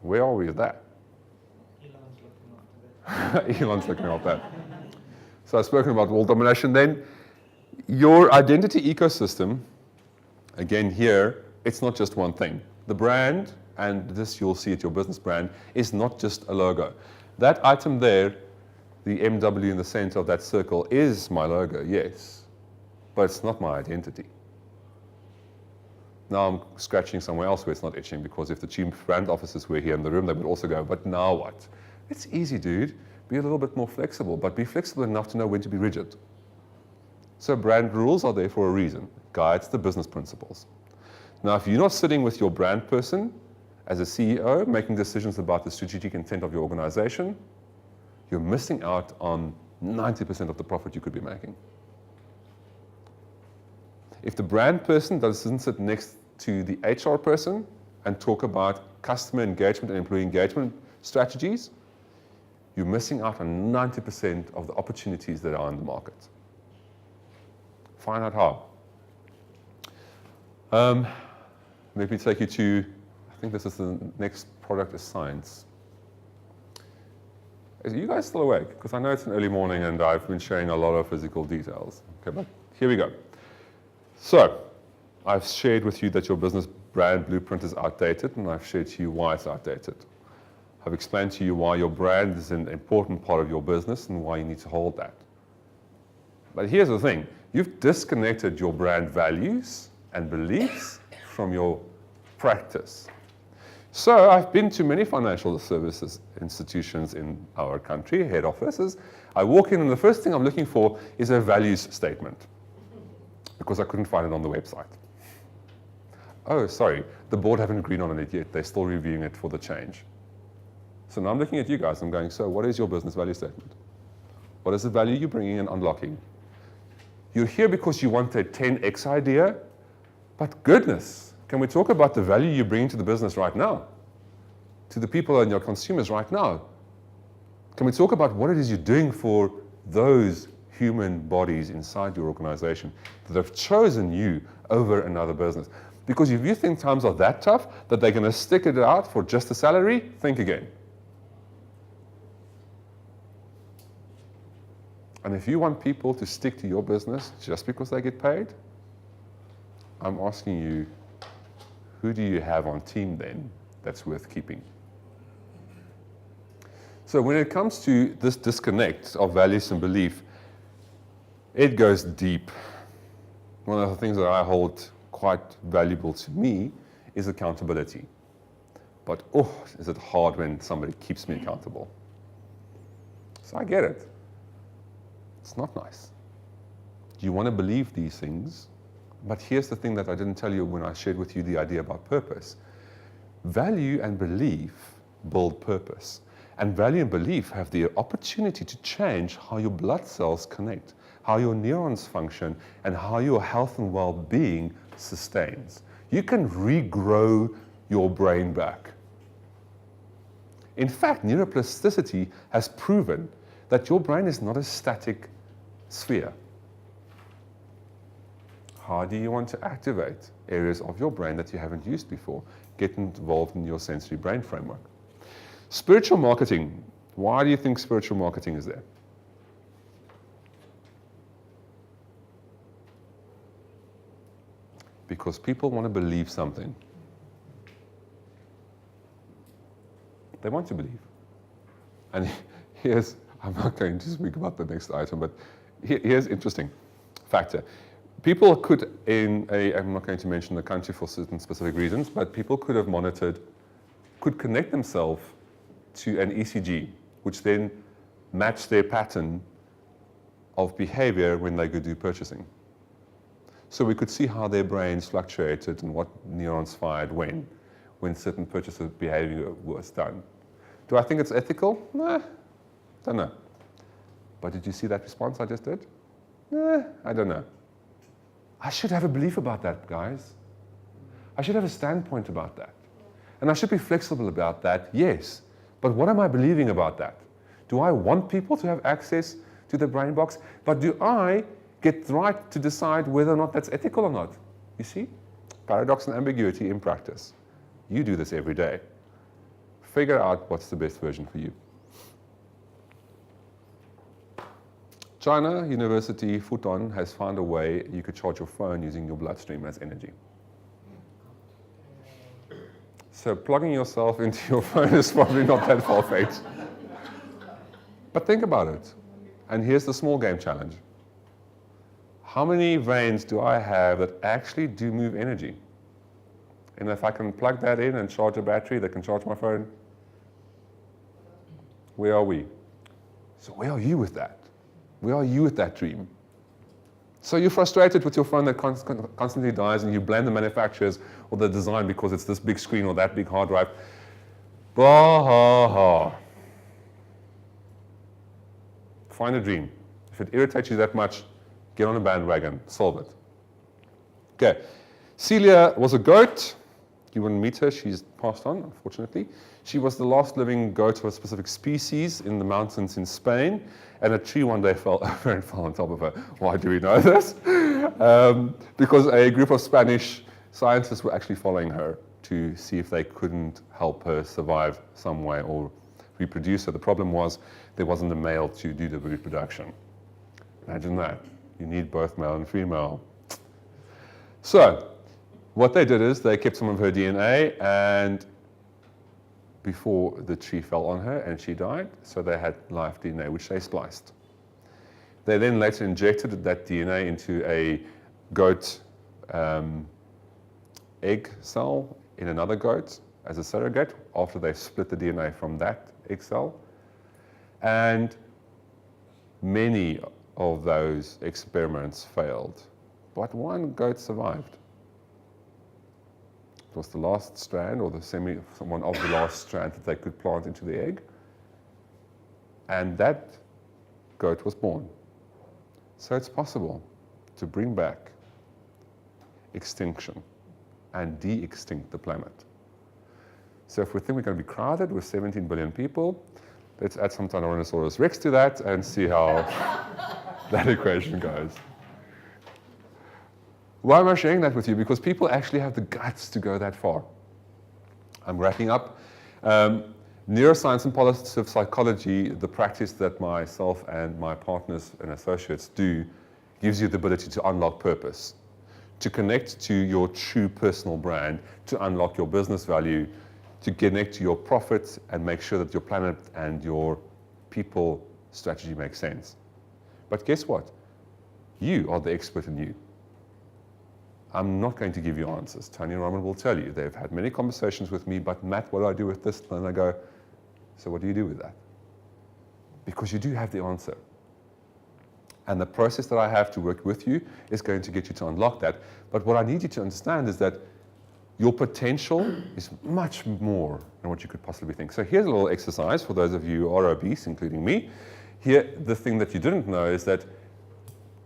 Where are we with that? Elon's looking after that. Elon's looking after that. So I've spoken about world domination. Then your identity ecosystem, again here, it's not just one thing. The brand, and this you'll see at your business brand, is not just a logo. That item there, the MW in the center of that circle, is my logo, yes, but it's not my identity. Now I'm scratching somewhere else where it's not itching, because if the chief brand officers were here in the room, they would also go, but now what? It's easy, dude. Be a little bit more flexible, but be flexible enough to know when to be rigid. So brand rules are there for a reason. Guides the business principles. Now, if you're not sitting with your brand person as a CEO, making decisions about the strategic intent of your organization, you're missing out on 90% of the profit you could be making. If the brand person doesn't sit next to the HR person and talk about customer engagement and employee engagement strategies, you're missing out on 90% of the opportunities that are in the market. Find out how. Let me take you to, I think this is the next product is science. Are you guys still awake? Because I know it's an early morning and I've been sharing a lot of physical details. Okay, but here we go. So, I've shared with you that your business brand blueprint is outdated, and I've shared to you why it's outdated. I've explained to you why your brand is an important part of your business and why you need to hold that. But here's the thing. You've disconnected your brand values and beliefs from your practice. So I've been to many financial services institutions in our country, head offices. I walk in and the first thing I'm looking for is a values statement, because I couldn't find it on the website. Oh, sorry, the board haven't agreed on it yet. They're still reviewing it for the change. So now I'm looking at you guys. I'm going, so what is your business value statement? What is the value you're bringing and unlocking? You're here because you want a 10x idea, but goodness, can we talk about the value you bring to the business right now? To the people and your consumers right now? Can we talk about what it is you're doing for those human bodies inside your organization that have chosen you over another business? Because if you think times are that tough that they're going to stick it out for just a salary, think again. And if you want people to stick to your business just because they get paid, I'm asking you, who do you have on team then that's worth keeping? So when it comes to this disconnect of values and belief, it goes deep. One of the things that I hold quite valuable to me is accountability. But oh, is it hard when somebody keeps me accountable. So I get it. It's not nice. You want to believe these things, but here's the thing that I didn't tell you when I shared with you the idea about purpose. Value and belief build purpose. And value and belief have the opportunity to change how your blood cells connect, how your neurons function, and how your health and well-being sustains. You can regrow your brain back. In fact, neuroplasticity has proven that your brain is not a static sphere. How do you want to activate areas of your brain that you haven't used before? Get involved in your sensory brain framework. Spiritual marketing. Why do you think spiritual marketing is there? Because people want to believe something. They want to believe. And here's, I'm not going to speak about the next item, but here's interesting factor. People could, I'm not going to mention the country for certain specific reasons, but people could have could connect themselves to an ECG, which then matched their pattern of behavior when they could do purchasing. So we could see how their brains fluctuated and what neurons fired when certain purchase behavior was done. Do I think it's ethical? Nah, don't know. But did you see that response I just did? Nah, I don't know. I should have a belief about that, guys. I should have a standpoint about that. And I should be flexible about that, yes. But what am I believing about that? Do I want people to have access to the brain box? But do I get the right to decide whether or not that's ethical or not? You see? Paradox and ambiguity in practice. You do this every day. Figure out what's the best version for you. China University Futon has found a way you could charge your phone using your bloodstream as energy. So plugging yourself into your phone is probably not that far-fetched. But think about it. And here's the small game challenge. How many veins do I have that actually do move energy? And if I can plug that in and charge a battery that can charge my phone, where are we? So where are you with that? Where are you with that dream? So you're frustrated with your phone that constantly dies and you blame the manufacturers or the design because it's this big screen or that big hard drive. Bah, ha, ha. Find a dream. If it irritates you that much, get on a bandwagon, solve it. Okay, Celia was a goat. You wouldn't meet her, she's passed on, unfortunately. She was the last living goat of a specific species in the mountains in Spain, and a tree one day fell over and fell on top of her. Why do we know this? Because a group of Spanish scientists were actually following her to see if they couldn't help her survive some way or reproduce her. The problem was there wasn't a male to do the reproduction. Imagine that. You need both male and female. So, what they did is they kept some of her DNA and before the tree fell on her and she died, so they had live DNA, which they spliced. They then later injected that DNA into a goat egg cell in another goat as a surrogate after they split the DNA from that egg cell. And many of those experiments failed, but one goat survived. It was the last strand, or one of the last strands that they could plant into the egg. And that goat was born. So it's possible. to bring back extinction and de-extinct the planet. So if we think we're going to be crowded with 17 billion people, let's add some Tyrannosaurus Rex to that and see how that equation goes. Why am I sharing that with you? Because people actually have the guts to go that far. I'm wrapping up. Neuroscience and positive psychology, the practice that myself and my partners and associates do, gives you the ability to unlock purpose, to connect to your true personal brand, to unlock your business value, to connect to your profits and make sure that your planet and your people strategy makes sense. But guess what? You are the expert in you. I'm not going to give you answers. Tony and Roman will tell you. They've had many conversations with me, but Matt, what do I do with this? And I go, so what do you do with that? Because you do have the answer. And the process that I have to work with you is going to get you to unlock that. But what I need you to understand is that your potential is much more than what you could possibly think. So here's a little exercise for those of you who are obese, including me. Here, the thing that you didn't know is that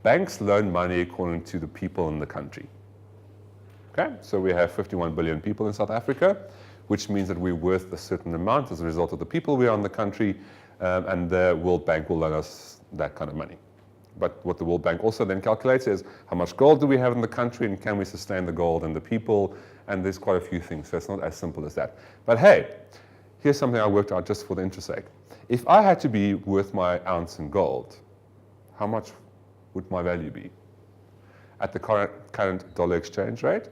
banks loan money according to the people in the country. Okay, so we have 51 billion people in South Africa, which means that we're worth a certain amount as a result of the people we are in the country, and the World Bank will loan us that kind of money. But what the World Bank also then calculates is how much gold do we have in the country and can we sustain the gold and the people, and there's quite a few things, so it's not as simple as that. But hey, here's something I worked out just for the interest sake. If I had to be worth my ounce in gold, how much would my value be? At the current dollar exchange rate,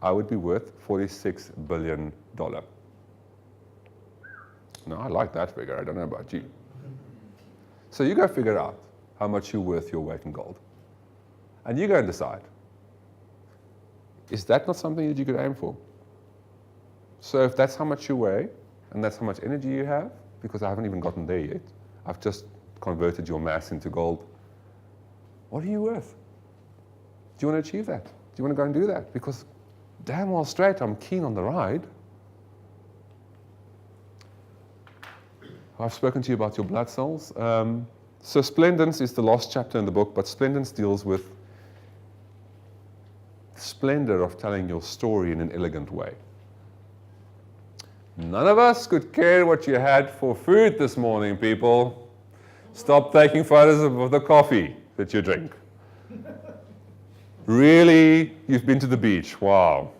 I would be worth $46 billion. Now, I like that figure. I don't know about you. So you go figure out how much you're worth your weight in gold. And you go and decide, is that not something that you could aim for? So if that's how much you weigh, and that's how much energy you have, because I haven't even gotten there yet, I've just converted your mass into gold, what are you worth? Do you want to achieve that? Do you want to go and do that? Because damn well straight, I'm keen on the ride. I've spoken to you about your blood cells. So Splendens is the last chapter in the book, but Splendens deals with the splendor of telling your story in an elegant way. None of us could care what you had for food this morning, people. Stop taking photos of the coffee that you drink. Really? You've been to the beach? Wow.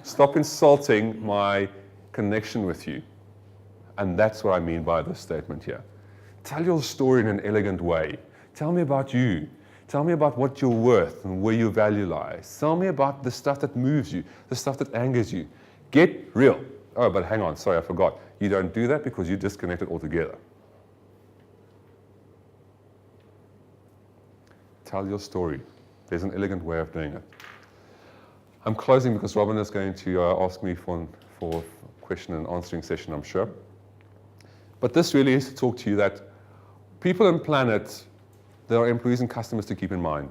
Stop insulting my connection with you. And that's what I mean by this statement here. Tell your story in an elegant way. Tell me about you. Tell me about what you're worth and where your value lies. Tell me about the stuff that moves you, the stuff that angers you. Get real. Oh, but hang on, sorry, I forgot. You don't do that because you disconnect it altogether. Tell your story. There's an elegant way of doing it. I'm closing because Robin is going to ask me for a question and answering session, I'm sure. But this really is to talk to you that people and planet, there are employees and customers to keep in mind.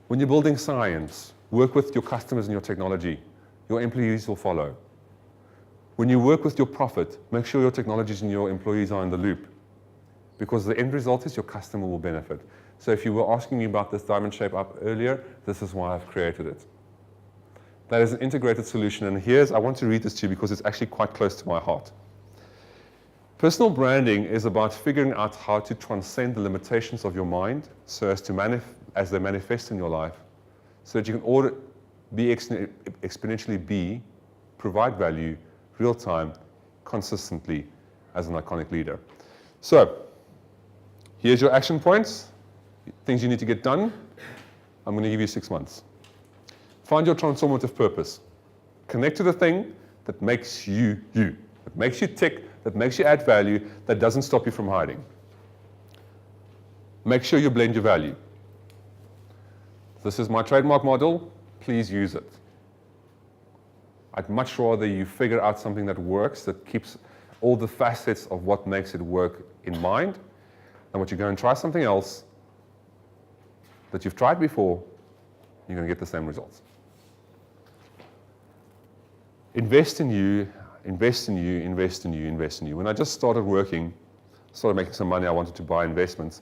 When you're building science, work with your customers and your technology. Your employees will follow. When you work with your profit, make sure your technologies and your employees are in the loop. Because the end result is your customer will benefit. So if you were asking me about this diamond shape up earlier, this is why I've created it. That is an integrated solution, and I want to read this to you because it's actually quite close to my heart. Personal branding is about figuring out how to transcend the limitations of your mind so as they manifest in your life, so that you can exponentially provide value, real time, consistently as an iconic leader. So, here's your action points, things you need to get done. I'm going to give you 6 months. Find your transformative purpose. Connect to the thing that makes you you, that makes you tick, that makes you add value, that doesn't stop you from hiding. Make sure you blend your value. This is my trademark model. Please use it. I'd much rather you figure out something that works, that keeps all the facets of what makes it work in mind, and what you go and try something else that you've tried before, you're going to get the same results. Invest in you, invest in you, invest in you, invest in you. When I just started working, started making some money, I wanted to buy investments.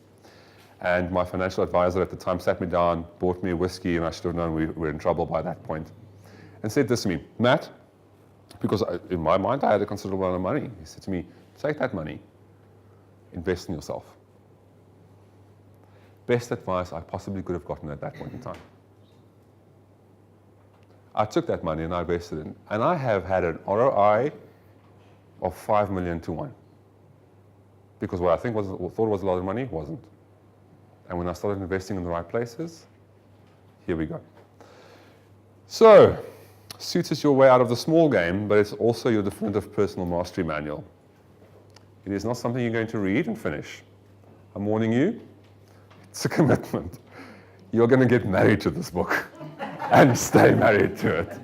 And my financial advisor at the time sat me down, bought me a whiskey, and I should have known we were in trouble by that point, and said this to me, Matt, because in my mind I had a considerable amount of money. He said to me, take that money, invest in yourself. Best advice I possibly could have gotten at that point in time. I took that money and I invested in it, and I have had an ROI of 5 million to 1. Because what I thought was a lot of money wasn't. And when I started investing in the right places, here we go. So, SUITES is your way out of the small game, but it's also your definitive personal mastery manual. It is not something you're going to read and finish. I'm warning you, it's a commitment. You're going to get married to this book and stay married to it.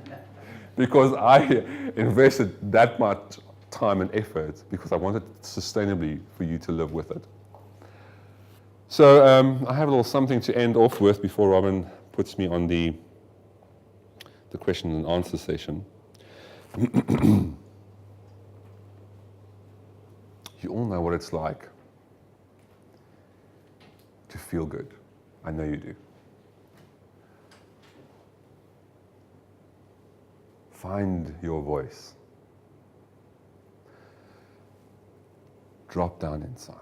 Because I invested that much time and effort because I wanted sustainably for you to live with it. So I have a little something to end off with before Robin puts me on the question and answer session. You all know what it's like to feel good. I know you do. Find your voice. Drop down inside.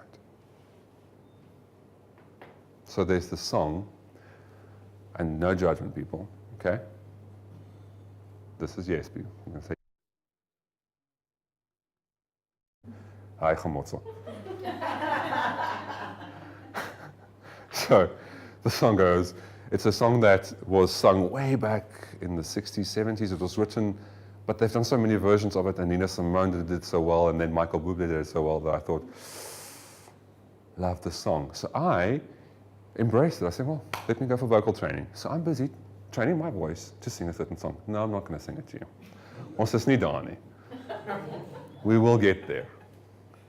So there's the song, and no judgment, people, okay? This is yes, people. I'm going to say, Hi, Chamotso. So the song goes, it's a song that was sung way back in the 60s, 70s. It was written, but they've done so many versions of it, and Nina Simone did it so well, and then Michael Bublé did it so well that I thought, love this song. So I embraced it. I said, well, let me go for vocal training. So I'm busy training my voice to sing a certain song. No, I'm not going to sing it to you. Ons is nie daar nie. We will get there.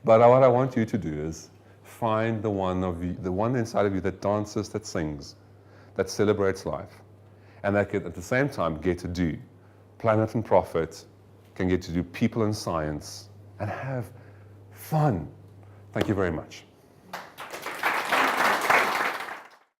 But what I want you to do is find the one inside of you that dances, that sings, that celebrates life, and that can at the same time get to do Planet and Profit, can get to do People and Science, and have fun. Thank you very much.